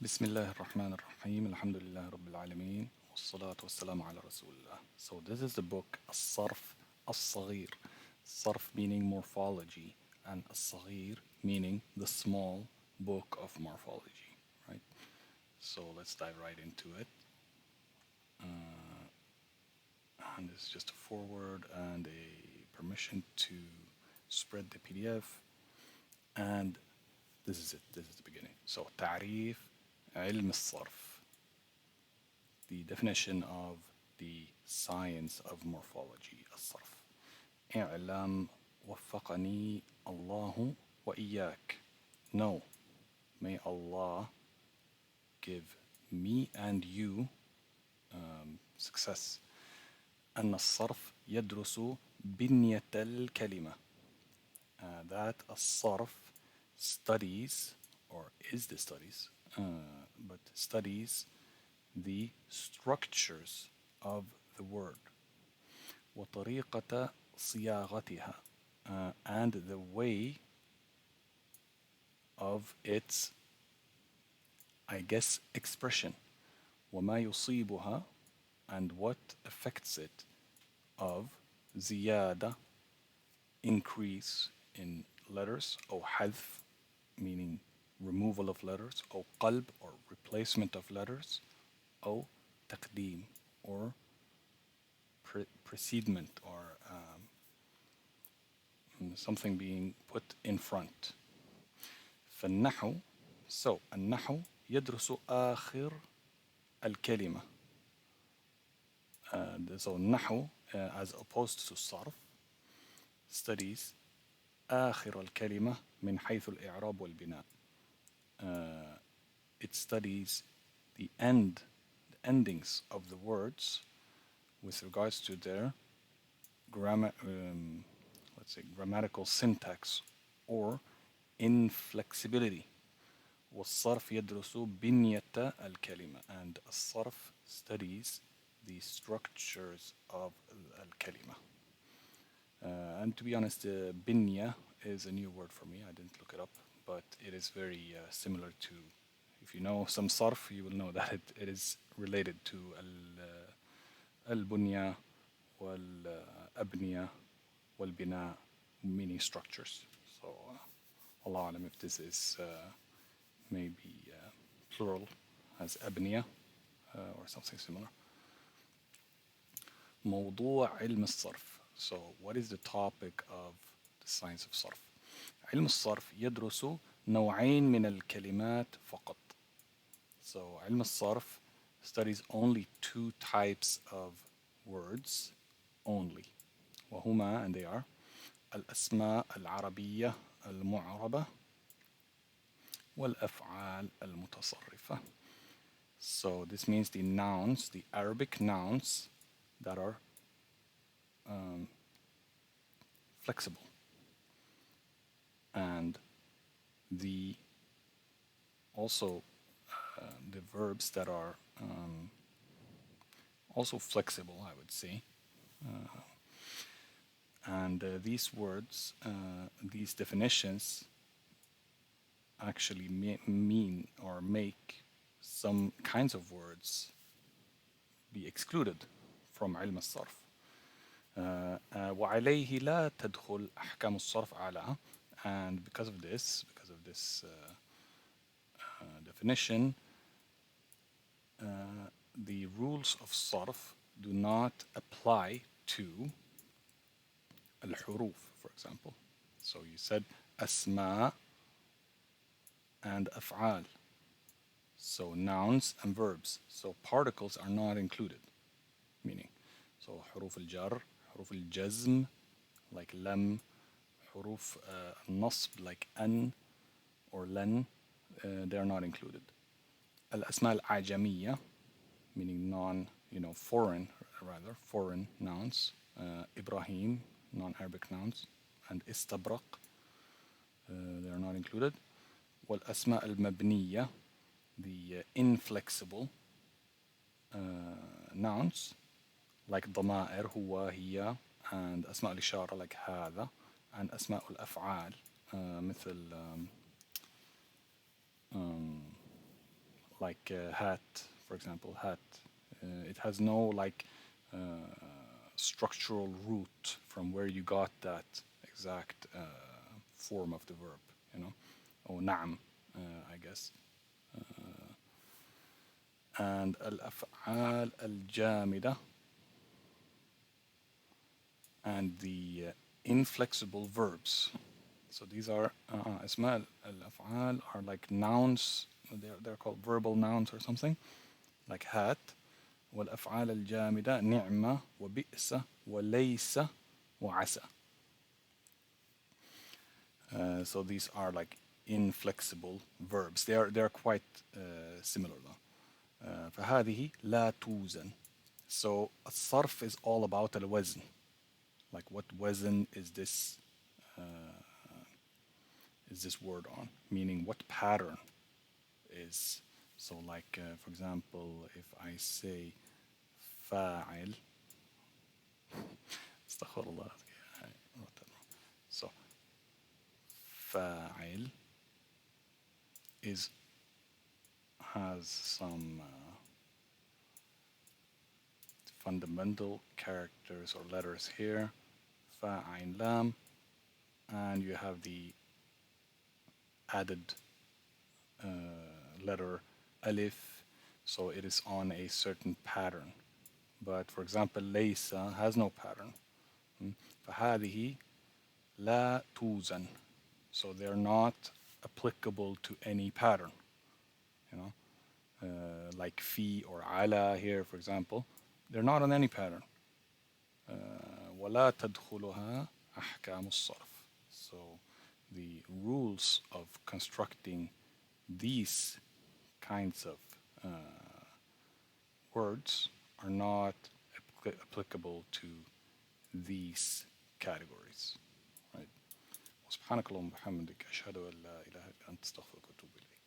بسم الله الرحمن الرحيم الحمد لله رب العالمين والصلاة والسلام على رسول الله. So this is the book الصرف الصغير. صرف meaning morphology and الصغير meaning the small book of morphology, right? So let's dive right into it. And this is just a forward and a permission to spread the PDF. And this is it. This is the beginning. So تعريف علم الصرف. The definition of the science of morphology, الصرف. اعلم وفقني الله وإياك. Know, may Allah give me and you success. أن الصرف يدرس بنية الكلمة. That الصرف studies, or is the studies, but studies the structures of the word وطريقة صياغتها, and the way of its, I guess, expression. وما يصيبها, and what affects it, of زيادة, increase in letters, أو حذف, meaning removal of letters, أو قلب, or replacement of letters, أو تقديم, or precedement, or something being put in front. فالنحو, so النحو يدرس آخر الكلمة. So النحو, as opposed to صرف, studies آخر الكلمة من حيث الإعراب والبناء. It studies the endings of the words with regards to their let's say grammatical syntax or inflexibility. والصرف يدرس بنية الكلمة, and الصرف studies the structures of الكلمة. And to be honest, بنية is a new word for me. I didn't look it up, but it is very similar to, if you know some صرف, you will know that it is related to البنية والأبنية والبناء, meaning structures. So Allah alam if this is maybe plural as أبنية or something similar. موضوع علم الصرف. So what is the topic of the science of صرف? علم الصرف يدرس نوعين من الكلمات فقط. So علم الصرف studies only two types of words only. وهما, and they are الأسماء العربية المعربة والأفعال المتصرفة. So this means the nouns, the Arabic nouns that are flexible, and the also the verbs that are also flexible, I would say. And these words, these definitions actually mean or make some kinds of words be excluded from علم الصرف. وعليه لا تدخل أحكام الصرف على, and because of this definition, the rules of صرف do not apply to الحروف, for example. So you said أسماء and أفعال, so nouns and verbs. So particles are not included, meaning, so حروف الجر, حروف الجزم like لم, حروف النصب like أن or لن, they are not included. الأسماء الأعجمية, meaning foreign nouns. إبراهيم, non-Arabic nouns, and استبرق, they are not included. والأسماء المبنية, the inflexible nouns like ضمائر هو هي, and أسماء الإشارة like هذا, and أسماء الأفعال مثل like hat, for example, hat. It has no like uh, structural root from where you got that exact form of the verb, you know, or نعم, I guess. And الأفعال الجامدة and the inflexible verbs. So these are أسماء الأفعال are like nouns. They're called verbal nouns or something, like hat. والأفعال الجامدة نعمة وبئس وليس وعسى. So these are like inflexible verbs. They are quite similar though. فهذه لا توزن. So الصرف is all about الوزن. Like what wazn is this word on? Meaning what pattern is. So like for example, if I say فاعل, astaghfirullah, I wrote that wrong. So فاعل has some fundamental characters or letters here, fa, ain, lam, and you have the added letter alif, so it is on a certain pattern. But for example, laysa has no pattern. فهذه لا توزن, so they're not applicable to any pattern. You know, like fi or ala here, for example, they're not on any pattern. ولا تدخلها أحكام الصرف. So the rules of constructing these kinds of words are not applicable to these categories. Right? سبحانك اللهم وبحمدك أشهد أن لا إله إلا أنت أستغفرك وأتوب إليك.